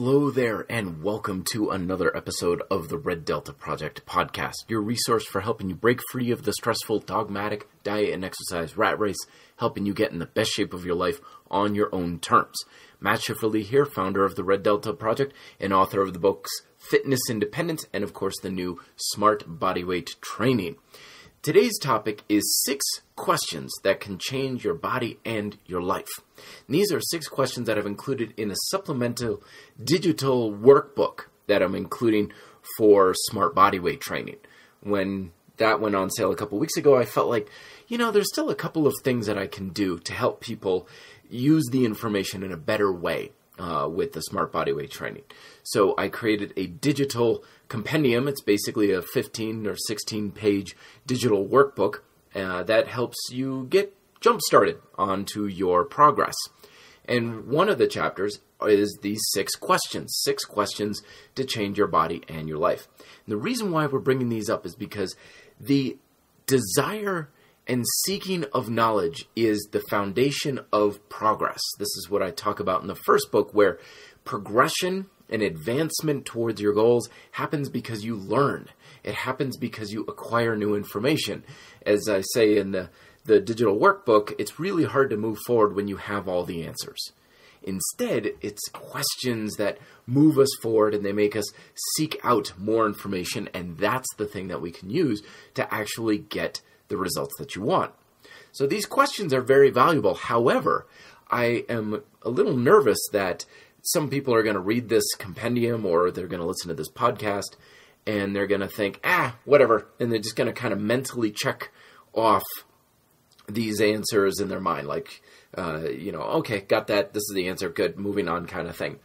Hello there, and welcome to another episode of the Red Delta Project podcast, your resource for helping you break free of the stressful, dogmatic diet and exercise rat race, helping you get in the best shape of your life on your own terms. Matt Schifferly here, founder of the Red Delta Project and author of the books Fitness Independence and, of course, the new Smart Bodyweight Training. Today's topic is 6 questions that can change your body and your life. And these are 6 questions that I've included in a supplemental digital workbook that I'm including for Smart Bodyweight Training. When that went on sale a couple weeks ago, I felt like, there's still a couple of things that I can do to help people use the information in a better way with the Smart Bodyweight Training. So I created a digital compendium. It's basically a 15 or 16 page digital workbook that helps you get jump started onto your progress. And one of the chapters is these 6 questions to change your body and your life. And the reason why we're bringing these up is because the desire and seeking of knowledge is the foundation of progress. This is what I talk about in the first book, where progression and advancement towards your goals happens because you learn. It happens because you acquire new information. As I say in the digital workbook, it's really hard to move forward when you have all the answers. Instead, it's questions that move us forward and they make us seek out more information, and that's the thing that we can use to actually get the results that you want. So these questions are very valuable. However, I am a little nervous that some people are going to read this compendium or they're going to listen to this podcast and they're going to think, whatever. And they're just going to kind of mentally check off these answers in their mind. Like, okay, got that. This is the answer. Good. Moving on kind of thing.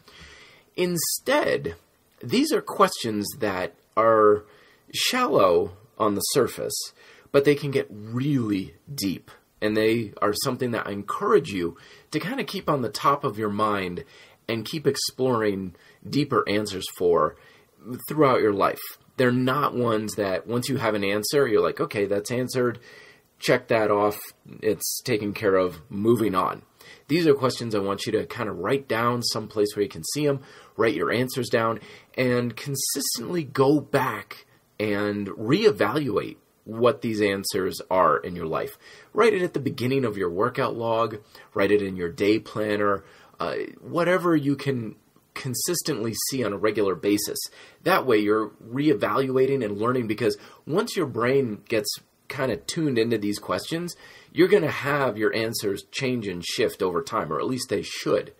Instead, these are questions that are shallow on the surface, but they can get really deep. And they are something that I encourage you to kind of keep on the top of your mind and keep exploring deeper answers for throughout your life. They're not ones that once you have an answer, you're like, okay, that's answered. Check that off. It's taken care of. Moving on. These are questions I want you to kind of write down someplace where you can see them, write your answers down, and consistently go back and reevaluate what these answers are in your life. Write it at the beginning of your workout log, write it in your day planner, whatever you can consistently see on a regular basis. That way you're reevaluating and learning, because once your brain gets kind of tuned into these questions, you're going to have your answers change and shift over time, or at least they should.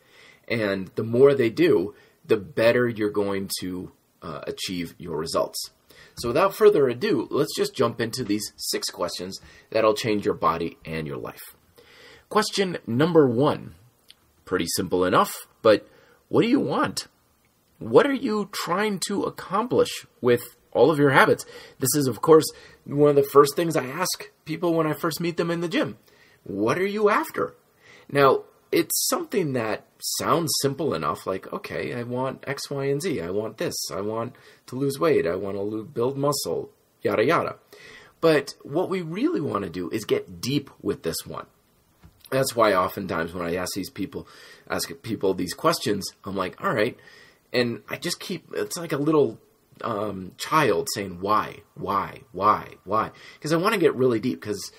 And the more they do, the better you're going to achieve your results. So without further ado, let's just jump into these 6 questions that'll change your body and your life. Question number 1. Pretty simple enough, but what do you want? What are you trying to accomplish with all of your habits? This is, of course, one of the first things I ask people when I first meet them in the gym. What are you after? Now, it's something that sounds simple enough, like, okay, I want X, Y, and Z. I want this. I want to lose weight. I want to build muscle, yada, yada. But what we really want to do is get deep with this one. That's why oftentimes when I ask people these questions, I'm like, all right. And I just it's like a little child saying, why? Because I want to get really deep, because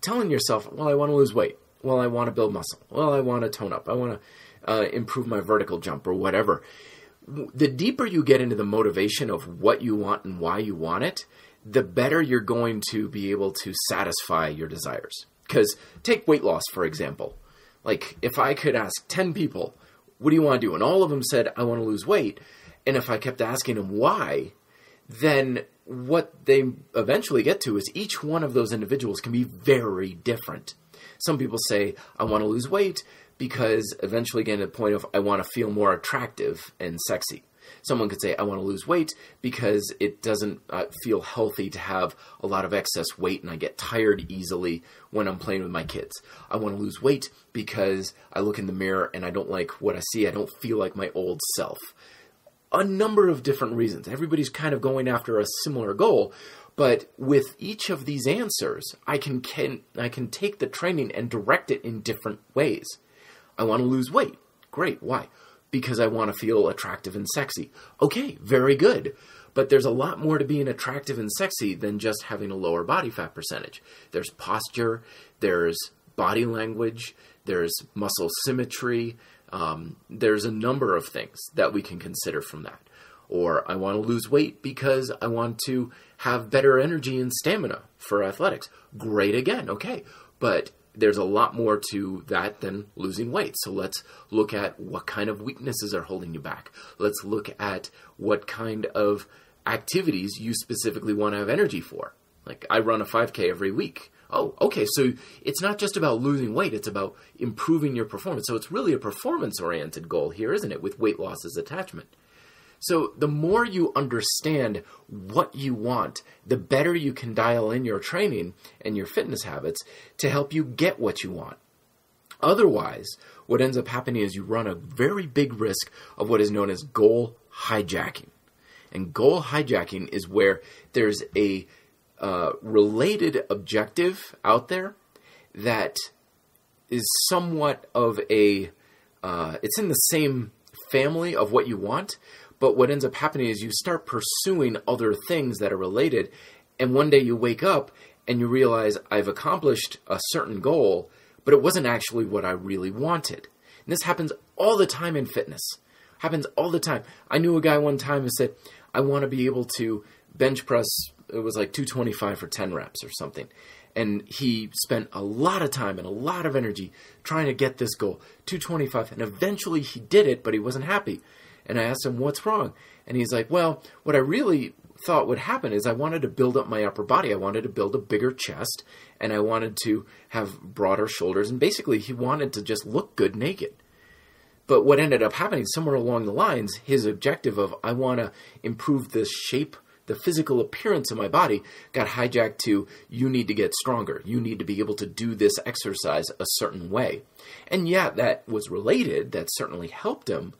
telling yourself, well, I want to lose weight. Well, I want to build muscle. Well, I want to tone up. I want to improve my vertical jump or whatever. The deeper you get into the motivation of what you want and why you want it, the better you're going to be able to satisfy your desires. Because take weight loss, for example. Like, if I could ask 10 people, what do you want to do? And all of them said, I want to lose weight. And if I kept asking them why, then what they eventually get to is each one of those individuals can be very different. Some people say, I want to lose weight because eventually getting to the point of I want to feel more attractive and sexy. Someone could say, I want to lose weight because it doesn't feel healthy to have a lot of excess weight and I get tired easily when I'm playing with my kids. I want to lose weight because I look in the mirror and I don't like what I see. I don't feel like my old self. A number of different reasons. Everybody's kind of going after a similar goal. But with each of these answers, I can take the training and direct it in different ways. I want to lose weight. Great. Why? because I want to feel attractive and sexy. Okay, very good. But there's a lot more to being attractive and sexy than just having a lower body fat percentage. There's posture, there's body language, there's muscle symmetry. There's a number of things that we can consider from that. Or I want to lose weight because I want to have better energy and stamina for athletics. Great again, okay. But there's a lot more to that than losing weight. So let's look at what kind of weaknesses are holding you back. Let's look at what kind of activities you specifically want to have energy for. Like I run a 5K every week. Oh, okay, so it's not just about losing weight, it's about improving your performance. So it's really a performance-oriented goal here, isn't it, with weight loss as attachment. So the more you understand what you want, the better you can dial in your training and your fitness habits to help you get what you want. Otherwise, what ends up happening is you run a very big risk of what is known as goal hijacking. And goal hijacking is where there's a related objective out there that is somewhat of a, it's in the same family of what you want, but what ends up happening is you start pursuing other things that are related, and one day you wake up and you realize I've accomplished a certain goal, but it wasn't actually what I really wanted. And this happens all the time in fitness. Happens all the time. I knew a guy one time who said, I want to be able to bench press, it was like 225 for 10 reps or something. And he spent a lot of time and a lot of energy trying to get this goal, 225. And eventually he did it, but he wasn't happy. And I asked him, what's wrong? And he's like, well, what I really thought would happen is I wanted to build up my upper body. I wanted to build a bigger chest, and I wanted to have broader shoulders. And basically he wanted to just look good naked. But what ended up happening somewhere along the lines, his objective of I want to improve the shape, the physical appearance of my body, got hijacked to you need to get stronger. You need to be able to do this exercise a certain way. And yeah, that was related. That certainly helped him.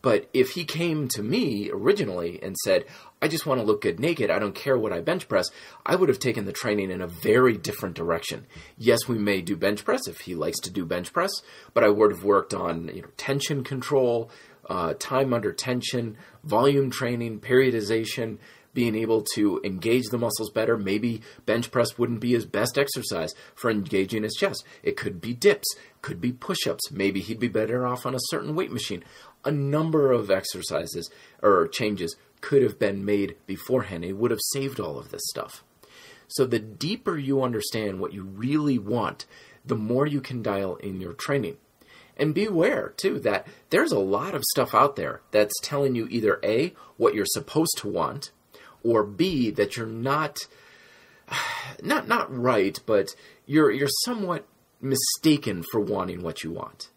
But if he came to me originally and said, I just want to look good naked, I don't care what I bench press, I would have taken the training in a very different direction. Yes, we may do bench press if he likes to do bench press, but I would have worked on tension control, time under tension, volume training, periodization, being able to engage the muscles better. Maybe bench press wouldn't be his best exercise for engaging his chest. It could be dips, could be push-ups. Maybe he'd be better off on a certain weight machine. A number of exercises or changes could have been made beforehand. It would have saved all of this stuff. So the deeper you understand what you really want, the more you can dial in your training. And beware, too, that there's a lot of stuff out there that's telling you either A, what you're supposed to want, or B, that you're not right, but you're somewhat mistaken for wanting what you want.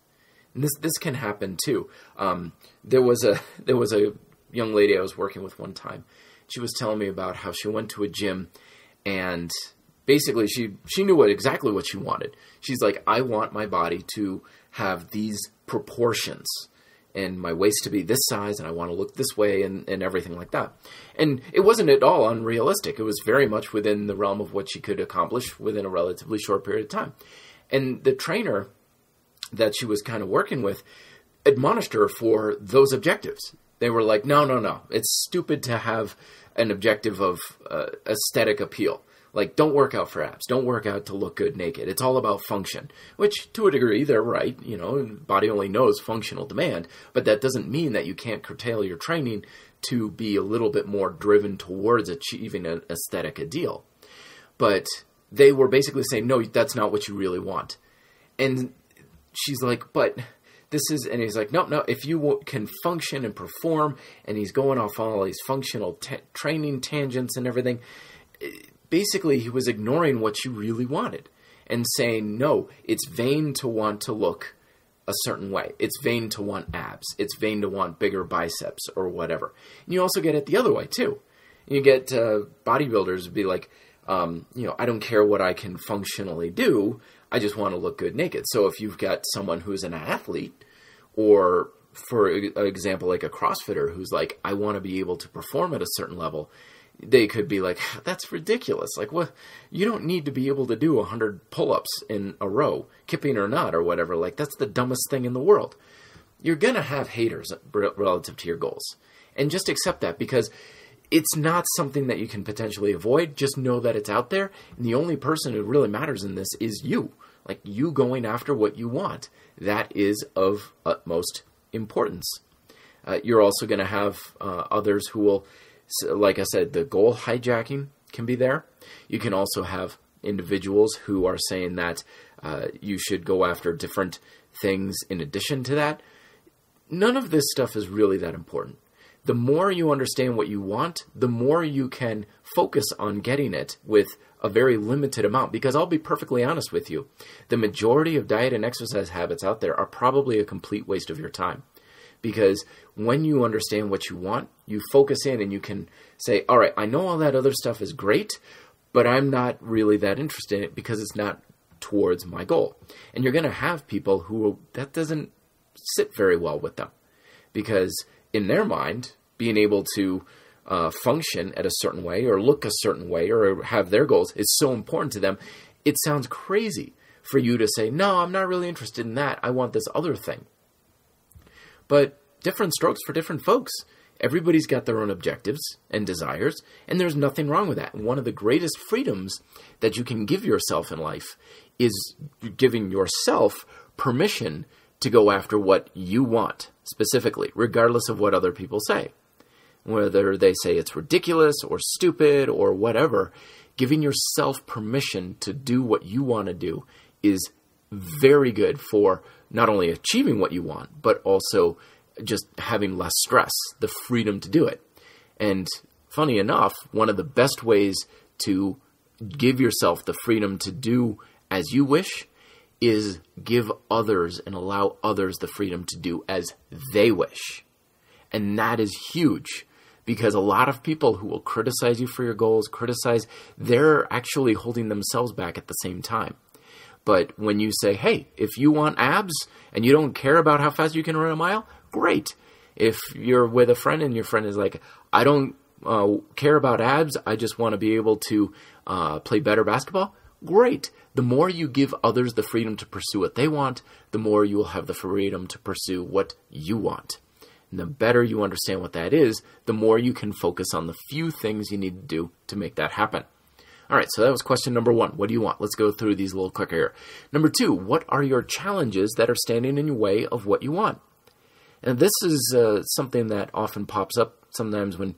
And this can happen too. There was a young lady I was working with one time. She was telling me about how she went to a gym, and basically she knew exactly what she wanted. She's like, I want my body to have these proportions, and my waist to be this size, and I want to look this way, and everything like that. And it wasn't at all unrealistic. It was very much within the realm of what she could accomplish within a relatively short period of time. And the trainer that she was kind of working with admonished her for those objectives. They were like, no, it's stupid to have an objective of aesthetic appeal. Like, don't work out for abs. Don't work out to look good naked. It's all about function, which to a degree, they're right. Body only knows functional demand, but that doesn't mean that you can't curtail your training to be a little bit more driven towards achieving an aesthetic ideal. But they were basically saying, no, that's not what you really want. And she's like, but this is, and he's like, no, if you can function and perform, and he's going off all these functional training tangents and everything. Basically, he was ignoring what you really wanted and saying, no, it's vain to want to look a certain way. It's vain to want abs. It's vain to want bigger biceps or whatever. And you also get it the other way, too. You get bodybuilders be like, I don't care what I can functionally do. I just want to look good naked. So if you've got someone who's an athlete, or for example, like a CrossFitter who's like, I want to be able to perform at a certain level, they could be like, that's ridiculous. Like, what? You don't need to be able to do 100 pull-ups in a row, kipping or not, or whatever. Like, that's the dumbest thing in the world. you're going to have haters relative to your goals. And just accept that, because it's not something that you can potentially avoid. Just know that it's out there. And the only person who really matters in this is you. Like, you going after what you want. That is of utmost importance. You're also going to have others who will, like I said, the goal hijacking can be there. You can also have individuals who are saying that you should go after different things in addition to that. None of this stuff is really that important. The more you understand what you want, the more you can focus on getting it with a very limited amount. Because I'll be perfectly honest with you, the majority of diet and exercise habits out there are probably a complete waste of your time. Because when you understand what you want, you focus in and you can say, all right, I know all that other stuff is great, but I'm not really that interested in it because it's not towards my goal. And you're going to have people who that doesn't sit very well with them, because in their mind, being able to function at a certain way or look a certain way or have their goals is so important to them. It sounds crazy for you to say, no, I'm not really interested in that. I want this other thing. But different strokes for different folks. Everybody's got their own objectives and desires, and there's nothing wrong with that. And one of the greatest freedoms that you can give yourself in life is giving yourself permission to go after what you want, specifically, regardless of what other people say. Whether they say it's ridiculous or stupid or whatever, giving yourself permission to do what you want to do is very good for not only achieving what you want, but also just having less stress, the freedom to do it. And funny enough, one of the best ways to give yourself the freedom to do as you wish is give others and allow others the freedom to do as they wish. And that is huge, because a lot of people who will criticize you for your goals, they're actually holding themselves back at the same time. But when you say, hey, if you want abs and you don't care about how fast you can run a mile, great. If you're with a friend and your friend is like, I don't care about abs, I just want to be able to play better basketball, great. The more you give others the freedom to pursue what they want, the more you will have the freedom to pursue what you want. And the better you understand what that is, the more you can focus on the few things you need to do to make that happen. All right, so that was question number 1. What do you want? Let's go through these a little quicker here. Number 2, what are your challenges that are standing in your way of what you want? And this is something that often pops up sometimes when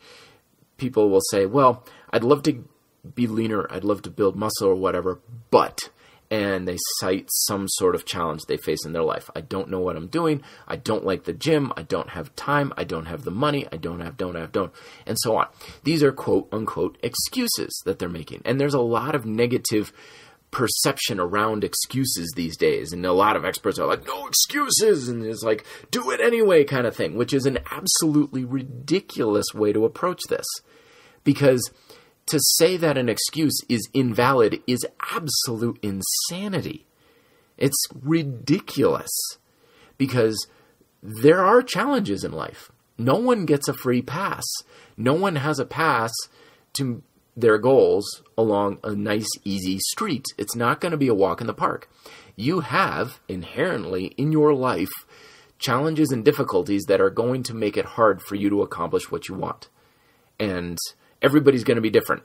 people will say, well, I'd love to be leaner, I'd love to build muscle or whatever, but, and they cite some sort of challenge they face in their life. I don't know what I'm doing. I don't like the gym. I don't have time. I don't have the money. I don't, and so on. These are quote unquote excuses that they're making. And there's a lot of negative perception around excuses these days. And a lot of experts are like, no excuses. And it's like, do it anyway kind of thing, which is an absolutely ridiculous way to approach this. Because to say that an excuse is invalid is absolute insanity. It's ridiculous, because there are challenges in life. No one gets a free pass. No one has a pass to their goals along a nice, easy street. It's not going to be a walk in the park. You have inherently in your life challenges and difficulties that are going to make it hard for you to accomplish what you want. And everybody's going to be different.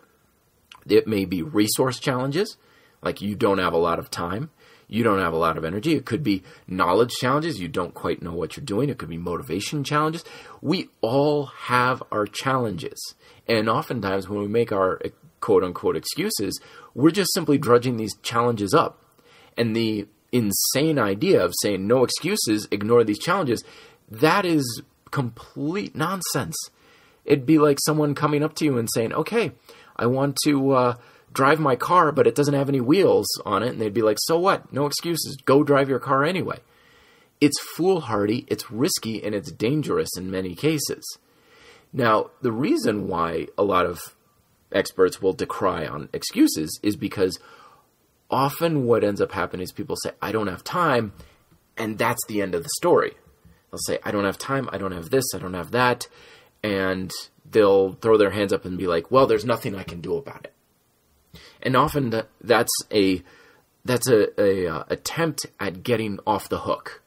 It may be resource challenges, like you don't have a lot of time, you don't have a lot of energy. It could be knowledge challenges, you don't quite know what you're doing. It could be motivation challenges. We all have our challenges. And oftentimes when we make our quote-unquote excuses, we're just simply drudging these challenges up. And the insane idea of saying no excuses, ignore these challenges, that is complete nonsense. It'd be like someone coming up to you and saying, okay, I want to drive my car, but it doesn't have any wheels on it. And they'd be like, so what? No excuses. Go drive your car anyway. It's foolhardy, it's risky, and it's dangerous in many cases. Now, the reason why a lot of experts will decry on excuses is because often what ends up happening is people say, I don't have time, and that's the end of the story. They'll say, I don't have time, I don't have this, I don't have that. And they'll throw their hands up and be like, well, there's nothing I can do about it. And often that's a attempt at getting off the hook.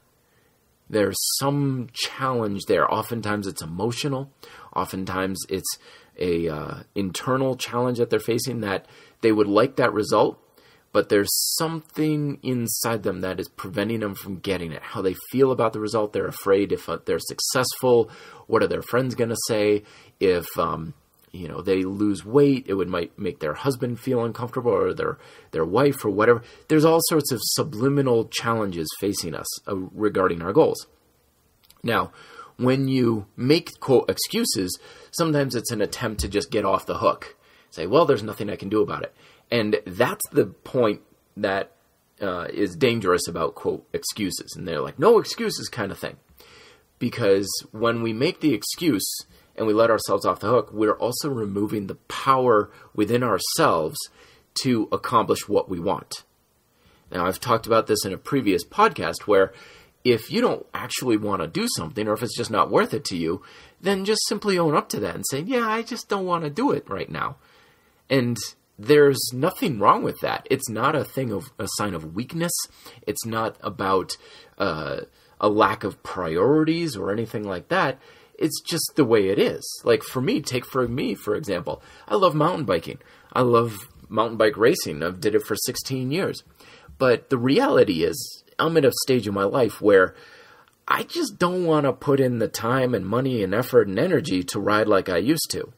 There's some challenge there. Oftentimes it's emotional. Oftentimes it's a internal challenge that they're facing, that they would like that result, but there's something inside them that is preventing them from getting it. How they feel about the result. They're afraid if they're successful, what are their friends going to say? If they lose weight, it might make their husband feel uncomfortable, or their wife, or whatever. There's all sorts of subliminal challenges facing us regarding our goals. Now, when you make, quote, excuses, sometimes it's an attempt to just get off the hook. Say, well, there's nothing I can do about it. And that's the point that is dangerous about, quote, excuses. And they're like, no excuses kind of thing. Because when we make the excuse and we let ourselves off the hook, we're also removing the power within ourselves to accomplish what we want. Now, I've talked about this in a previous podcast, where if you don't actually want to do something, or if it's just not worth it to you, then just simply own up to that and say, yeah, I just don't want to do it right now. And there's nothing wrong with that. It's not a sign of weakness. It's not about a lack of priorities or anything like that. It's just the way it is. Like for me, for example, I love mountain biking. I love mountain bike racing. I've did it for 16 years. But the reality is, I'm at a stage in my life where I just don't want to put in the time and money and effort and energy to ride like I used to.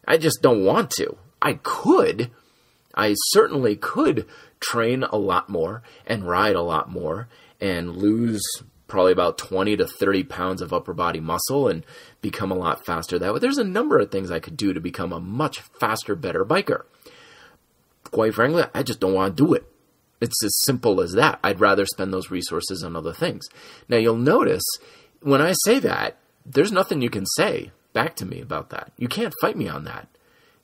I just don't want to. I certainly could train a lot more and ride a lot more and lose probably about 20 to 30 pounds of upper body muscle and become a lot faster that way. There's a number of things I could do to become a much faster, better biker. Quite frankly, I just don't want to do it. It's as simple as that. I'd rather spend those resources on other things. Now, you'll notice when I say that, there's nothing you can say back to me about that. You can't fight me on that.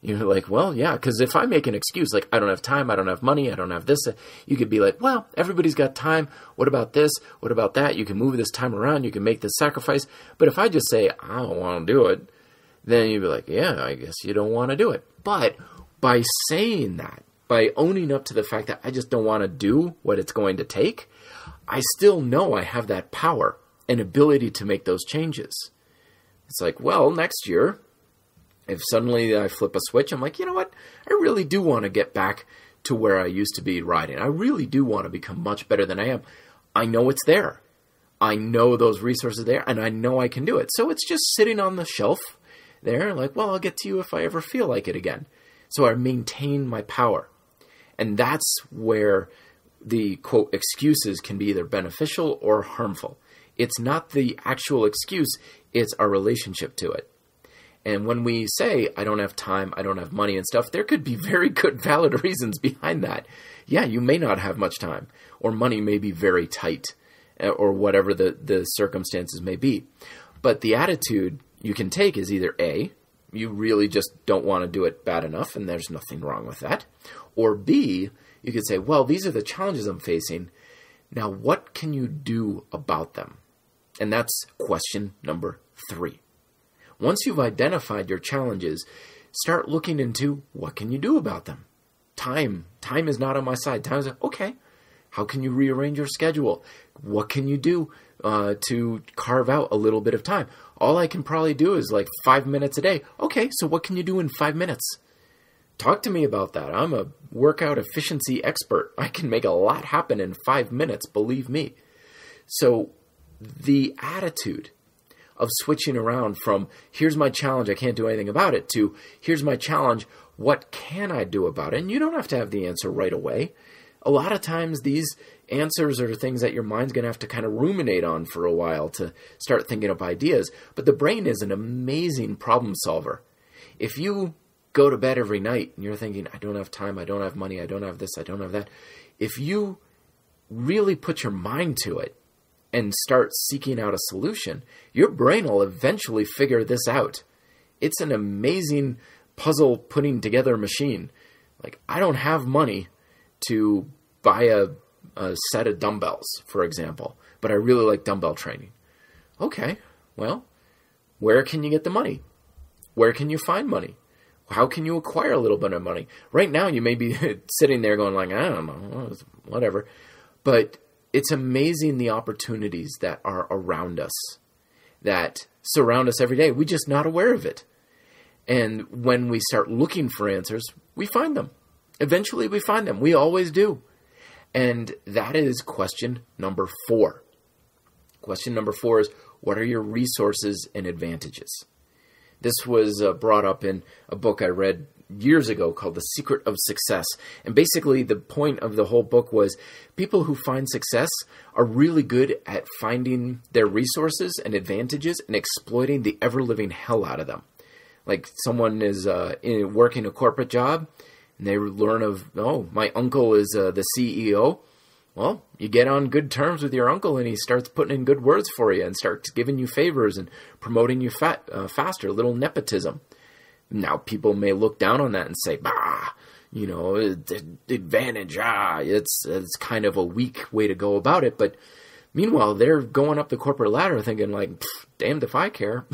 You're like, well, yeah, because if I make an excuse, like I don't have time, I don't have money, I don't have this, you could be like, well, everybody's got time. What about this? What about that? You can move this time around. You can make this sacrifice. But if I just say, I don't want to do it, then you'd be like, yeah, I guess you don't want to do it. But by saying that, by owning up to the fact that I just don't want to do what it's going to take, I still know I have that power and ability to make those changes. It's like, well, next year, if suddenly I flip a switch, I'm like, you know what? I really do want to get back to where I used to be riding. I really do want to become much better than I am. I know it's there. I know those resources are there, and I know I can do it. So it's just sitting on the shelf there, like, well, I'll get to you if I ever feel like it again. So I maintain my power. And that's where the, quote, excuses can be either beneficial or harmful. It's not the actual excuse, it's our relationship to it. And when we say, I don't have time, I don't have money and stuff, there could be very good, valid reasons behind that. Yeah, you may not have much time, or money may be very tight, or whatever the circumstances may be. But the attitude you can take is either A, you really just don't want to do it bad enough, and there's nothing wrong with that. Or B, you could say, well, these are the challenges I'm facing. Now, what can you do about them? And that's question number 3. Once you've identified your challenges, start looking into what can you do about them. Time is not on my side. Time is like, okay, how can you rearrange your schedule? What can you do to carve out a little bit of time? All I can probably do is like 5 minutes a day. Okay, so what can you do in 5 minutes? Talk to me about that. I'm a workout efficiency expert. I can make a lot happen in 5 minutes, believe me. So the attitude of switching around from here's my challenge, I can't do anything about it, to here's my challenge, what can I do about it? And you don't have to have the answer right away. A lot of times these answers are things that your mind's going to have to kind of ruminate on for a while to start thinking up ideas. But the brain is an amazing problem solver. If you go to bed every night and you're thinking, I don't have time, I don't have money, I don't have this, I don't have that. If you really put your mind to it and start seeking out a solution, your brain will eventually figure this out. It's an amazing puzzle putting together machine. Like, I don't have money to buy a set of dumbbells, for example, but I really like dumbbell training. Okay, well, where can you get the money? Where can you find money? How can you acquire a little bit of money? Right now, you may be sitting there going like, I don't know, whatever. But it's amazing the opportunities that are around us, that surround us every day. We're just not aware of it. And when we start looking for answers, we find them. Eventually we find them. We always do. And that is question number 4. Question number 4 is, what are your resources and advantages? This was brought up in a book I read years ago called The Secret of Success. And basically the point of the whole book was people who find success are really good at finding their resources and advantages and exploiting the ever-living hell out of them. Like someone is working a corporate job and they learn of, oh, my uncle is the CEO. Well, you get on good terms with your uncle and he starts putting in good words for you and starts giving you favors and promoting you faster, a little nepotism. Now, people may look down on that and say, bah, you know, advantage, it's kind of a weak way to go about it. But meanwhile, they're going up the corporate ladder thinking like, damned if I care.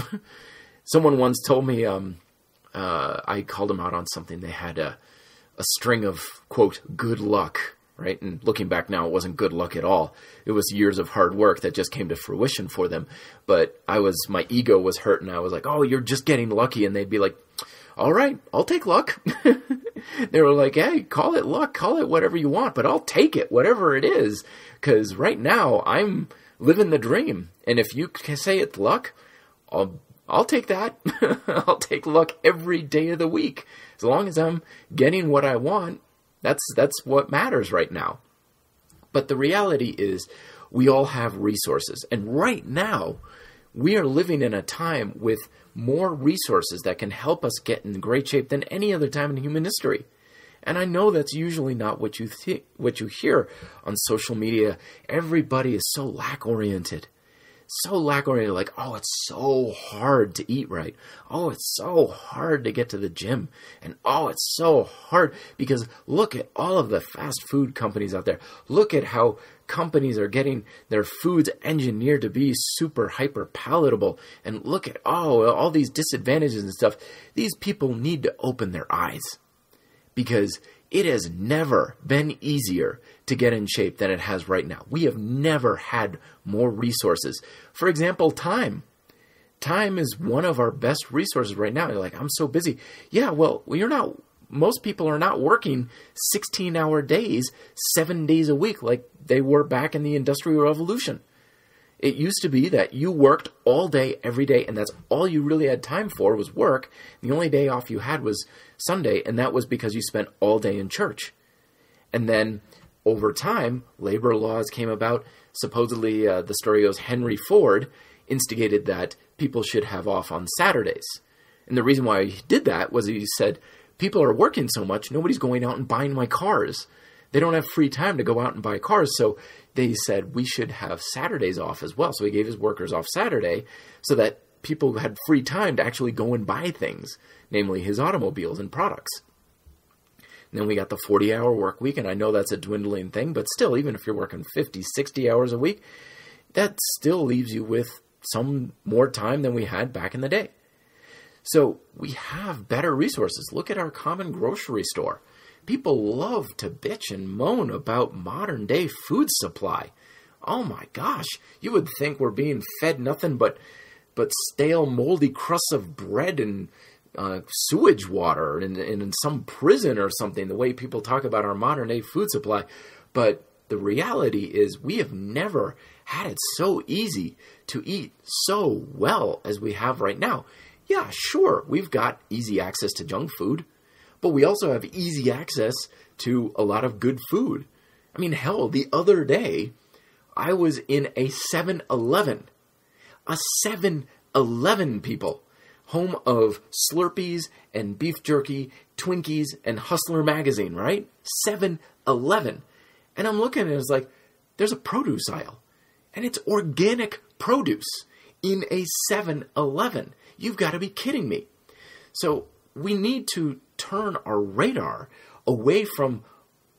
Someone once told me, I called them out on something. They had a string of, quote, good luck, right? And looking back now, it wasn't good luck at all. It was years of hard work that just came to fruition for them. But my ego was hurt and I was like, oh, you're just getting lucky. And they'd be like, all right, I'll take luck. They were like, hey, call it luck, call it whatever you want, but I'll take it, whatever it is. Because right now I'm living the dream. And if you can say it's luck, I'll take that. I'll take luck every day of the week. As long as I'm getting what I want, that's what matters right now. But the reality is we all have resources. And right now, we are living in a time with more resources that can help us get in great shape than any other time in human history. And I know that's usually not what you hear on social media. Everybody is so lack-oriented. Like, oh, it's so hard to eat right. Oh, it's so hard to get to the gym. And oh, it's so hard because look at all of the fast food companies out there. Look at how companies are getting their foods engineered to be super hyper palatable. And look at all these disadvantages and stuff. These people need to open their eyes because it has never been easier to get in shape than it has right now. We have never had more resources. For example, time. Time is one of our best resources right now. You're like, I'm so busy. Yeah, well, most people are not working 16-hour days, 7 days a week like they were back in the Industrial Revolution. It used to be that you worked all day, every day, and that's all you really had time for was work. The only day off you had was Sunday, and that was because you spent all day in church. And then over time, labor laws came about. Supposedly, the story goes, Henry Ford instigated that people should have off on Saturdays. And the reason why he did that was he said, people are working so much, nobody's going out and buying my cars. They don't have free time to go out and buy cars. So they said we should have Saturdays off as well. So he gave his workers off Saturday so that people had free time to actually go and buy things, namely his automobiles and products. And then we got the 40-hour work week, and I know that's a dwindling thing, but still, even if you're working 50, 60 hours a week, that still leaves you with some more time than we had back in the day. So we have better resources. Look at our common grocery store. People love to bitch and moan about modern day food supply. Oh my gosh, you would think we're being fed nothing but stale, moldy crusts of bread and sewage water in some prison or something, the way people talk about our modern day food supply. But the reality is we have never had it so easy to eat so well as we have right now. Yeah, sure, we've got easy access to junk food, but we also have easy access to a lot of good food. I mean, hell, the other day, I was in a 7-Eleven. A 7-Eleven, people. Home of Slurpees and beef jerky, Twinkies, and Hustler magazine, right? 7-Eleven. And I'm looking and it's like, there's a produce aisle. And it's organic produce in a 7-Eleven. You've got to be kidding me. So we need to turn our radar away from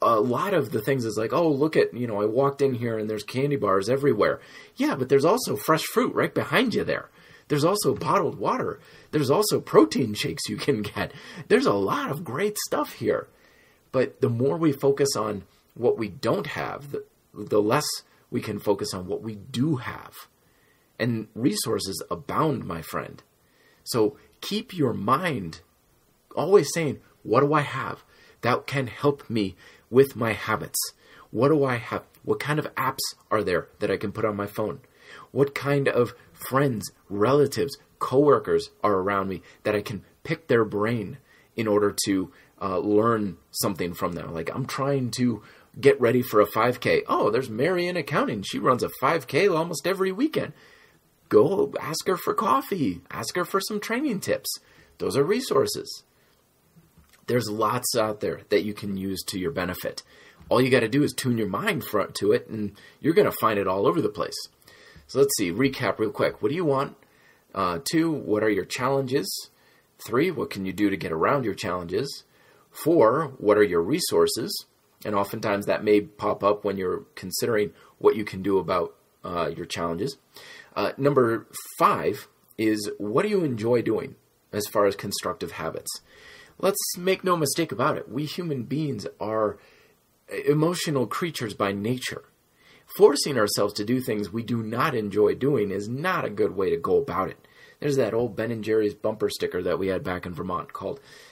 a lot of the things. It's like, oh, look at, I walked in here and there's candy bars everywhere. Yeah, but there's also fresh fruit right behind you there. There's also bottled water. There's also protein shakes you can get. There's a lot of great stuff here. But the more we focus on what we don't have, the less We can focus on what we do have. And resources abound, my friend. So keep your mind always saying, what do I have that can help me with my habits? What do I have? What kind of apps are there that I can put on my phone? What kind of friends, relatives, coworkers are around me that I can pick their brain in order to learn something from them? Like, I'm trying to get ready for a 5K. Oh, there's Mary in accounting. She runs a 5K almost every weekend. Go ask her for coffee. Ask her for some training tips. Those are resources. There's lots out there that you can use to your benefit. All you got to do is tune your mind to it, and you're going to find it all over the place. So let's see, recap real quick. What do you want? 2, what are your challenges? 3, what can you do to get around your challenges? 4, what are your resources? And oftentimes that may pop up when you're considering what you can do about your challenges. Number 5 is, what do you enjoy doing as far as constructive habits? Let's make no mistake about it. We human beings are emotional creatures by nature. Forcing ourselves to do things we do not enjoy doing is not a good way to go about it. There's that old Ben & Jerry's bumper sticker that we had back in Vermont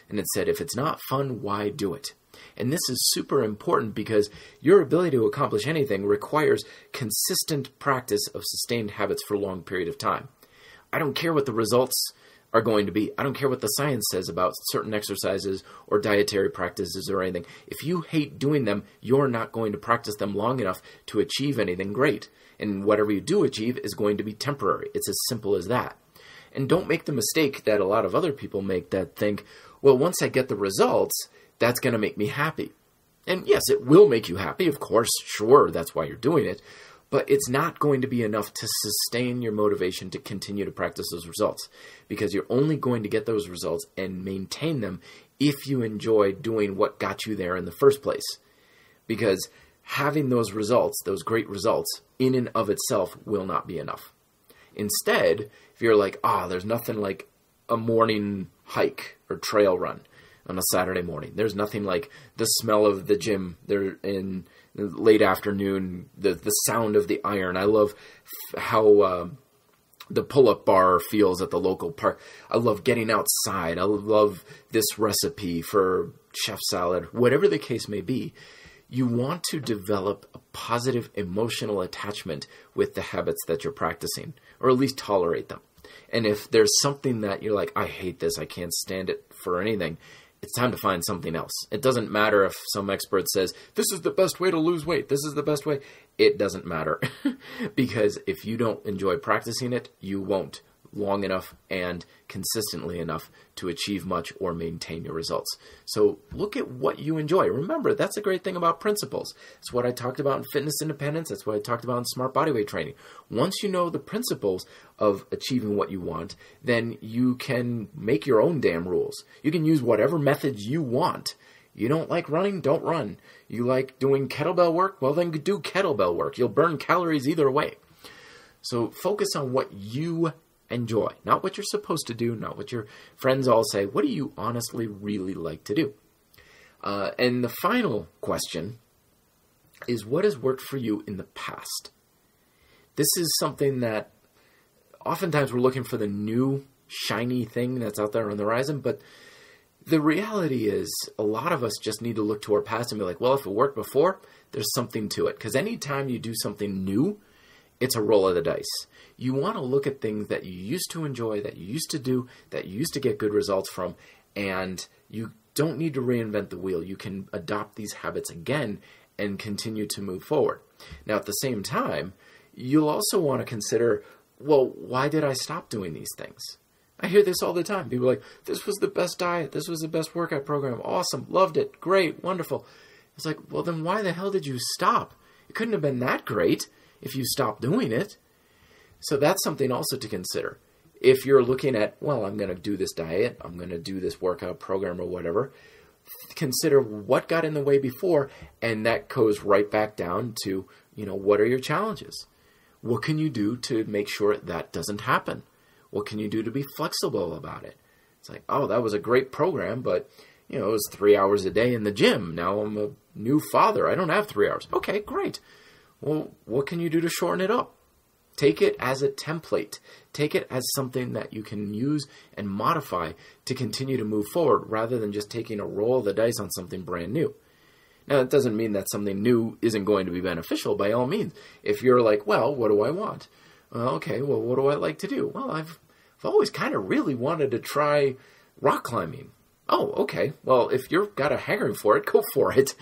and it said, if it's not fun, why do it? And this is super important because your ability to accomplish anything requires consistent practice of sustained habits for a long period of time. I don't care what the results are going to be. I don't care what the science says about certain exercises or dietary practices or anything. If you hate doing them, you're not going to practice them long enough to achieve anything great. And whatever you do achieve is going to be temporary. It's as simple as that. And don't make the mistake that a lot of other people make that think, well, once I get the results, that's going to make me happy. And yes, it will make you happy, of course, sure, that's why you're doing it. But it's not going to be enough to sustain your motivation to continue to practice those results, because you're only going to get those results and maintain them if you enjoy doing what got you there in the first place. Because having those results, those great results, in and of itself will not be enough. Instead, if you're like, there's nothing like a morning hike or trail run on a Saturday morning. There's nothing like the smell of the gym there in late afternoon, the sound of the iron. I love how the pull-up bar feels at the local park. I love getting outside. I love this recipe for chef salad. Whatever the case may be, you want to develop a positive emotional attachment with the habits that you're practicing, or at least tolerate them. And if there's something that you're like, I hate this, I can't stand it for anything, it's time to find something else. It doesn't matter if some expert says, this is the best way to lose weight, this is the best way. It doesn't matter. Because if you don't enjoy practicing it, you won't long enough and consistently enough to achieve much or maintain your results. So look at what you enjoy. Remember, that's a great thing about principles. It's what I talked about in fitness independence. That's what I talked about in smart bodyweight training. Once you know the principles of achieving what you want, then you can make your own damn rules. You can use whatever methods you want. You don't like running? Don't run. You like doing kettlebell work? Well, then do kettlebell work. You'll burn calories either way. So focus on what you enjoy, not what you're supposed to do, not what your friends all say. What do you honestly really like to do? And the final question is, what has worked for you in the past? This is something that oftentimes we're looking for the new shiny thing that's out there on the horizon, but the reality is a lot of us just need to look to our past and be like, well, if it worked before, there's something to it. Because anytime you do something new, it's a roll of the dice. You want to look at things that you used to enjoy, that you used to do, that you used to get good results from, and you don't need to reinvent the wheel. You can adopt these habits again and continue to move forward. Now, at the same time, you'll also want to consider, well, why did I stop doing these things? I hear this all the time. People are like, this was the best diet. This was the best workout program. Awesome. Loved it. Great. Wonderful. It's like, well, then why the hell did you stop? It couldn't have been that great if you stopped doing it. So that's something also to consider. If you're looking at, well, I'm going to do this diet, I'm going to do this workout program or whatever, consider what got in the way before, and that goes right back down to, what are your challenges? What can you do to make sure that doesn't happen? What can you do to be flexible about it? It's like, oh, that was a great program, but, it was 3 hours a day in the gym. Now I'm a new father. I don't have 3 hours. Okay, great. Well, what can you do to shorten it up? Take it as a template. Take it as something that you can use and modify to continue to move forward rather than just taking a roll of the dice on something brand new. Now, that doesn't mean that something new isn't going to be beneficial by all means. If you're like, well, what do I want? Okay, well, what do I like to do? Well, I've always kind of really wanted to try rock climbing. Oh, okay. Well, if you've got a hankering for it, go for it.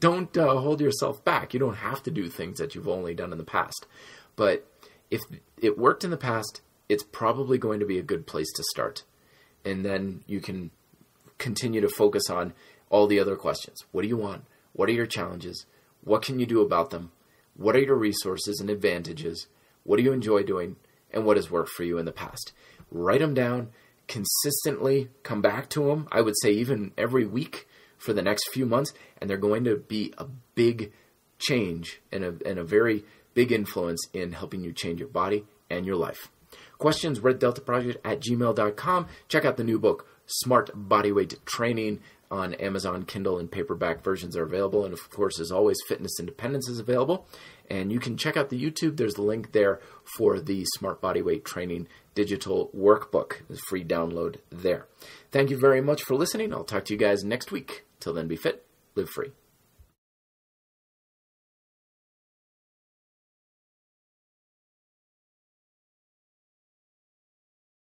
Don't hold yourself back. You don't have to do things that you've only done in the past. But if it worked in the past, it's probably going to be a good place to start. And then you can continue to focus on all the other questions. What do you want? What are your challenges? What can you do about them? What are your resources and advantages? What do you enjoy doing? And what has worked for you in the past? Write them down. Consistently come back to them. I would say even every week for the next few months. And they're going to be a big change and a very big influence in helping you change your body and your life. Questions, reddeltaproject@gmail.com. Check out the new book, Smart Bodyweight Training, on Amazon. Kindle and paperback versions are available. And of course, as always, Fitness Independence is available. And you can check out the YouTube. There's the link there for the Smart Bodyweight Training digital workbook. It's a free download there. Thank you very much for listening. I'll talk to you guys next week. Till then, be fit, live free.